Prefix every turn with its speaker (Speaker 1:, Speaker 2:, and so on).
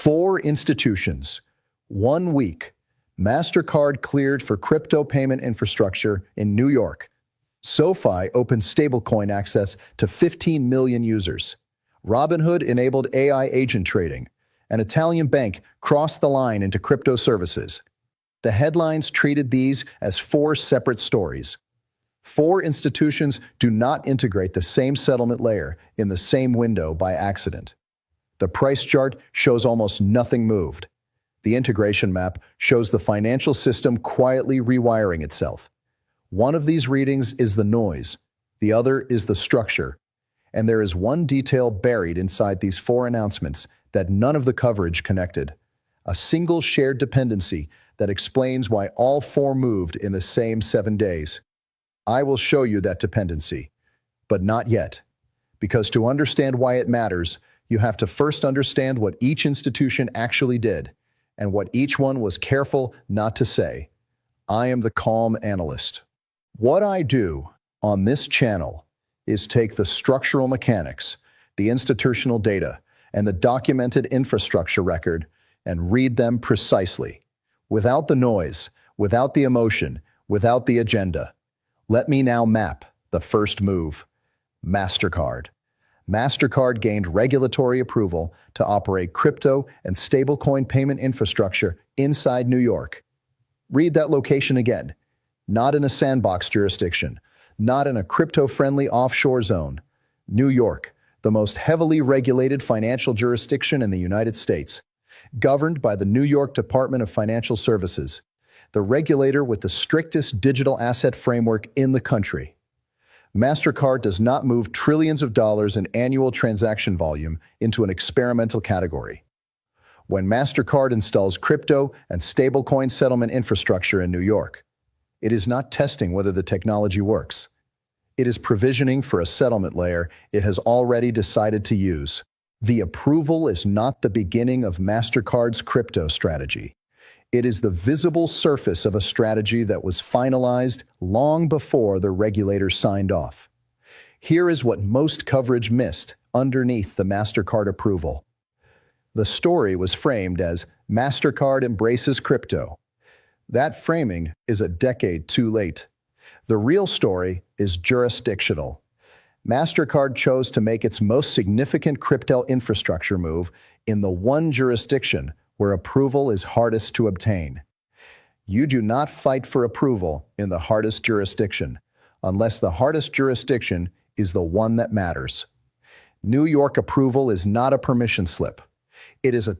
Speaker 1: 4 institutions, 1 week. Mastercard cleared for crypto payment infrastructure in New York. SoFi opened stablecoin access to 15 million users. Robinhood enabled AI agent trading. An Italian bank crossed the line into crypto services. The headlines treated these as 4 separate stories. 4 institutions do not integrate the same settlement layer in the same window by accident. The price chart shows almost nothing moved. The integration map shows the financial system quietly rewiring itself. One of these readings is the noise, the other is the structure, and there is one detail buried inside these 4 announcements that none of the coverage connected. A single shared dependency that explains why all 4 moved in the same 7 days. I will show you that dependency, but not yet, because to understand why it matters, you have to first understand what each institution actually did, and what each one was careful not to say. I am the Calm Analyst. What I do on this channel is take the structural mechanics, the institutional data, and the documented infrastructure record and read them precisely, without the noise, without the emotion, without the agenda. Let me now map the first move. Mastercard. Mastercard gained regulatory approval to operate crypto and stablecoin payment infrastructure inside New York. Read that location again. Not in a sandbox jurisdiction, not in a crypto-friendly offshore zone. New York, the most heavily regulated financial jurisdiction in the United States, governed by the New York Department of Financial Services, the regulator with the strictest digital asset framework in the country. Mastercard does not move trillions of dollars in annual transaction volume into an experimental category. When Mastercard installs crypto and stablecoin settlement infrastructure in New York, it is not testing whether the technology works. It is provisioning for a settlement layer it has already decided to use. The approval is not the beginning of Mastercard's crypto strategy. It is the visible surface of a strategy that was finalized long before the regulator signed off. Here is what most coverage missed underneath the Mastercard approval. The story was framed as Mastercard embraces crypto. That framing is a decade too late. The real story is jurisdictional. Mastercard chose to make its most significant crypto infrastructure move in the one jurisdiction where approval is hardest to obtain. You do not fight for approval in the hardest jurisdiction, unless the hardest jurisdiction is the one that matters. New York approval is not a permission slip. It is a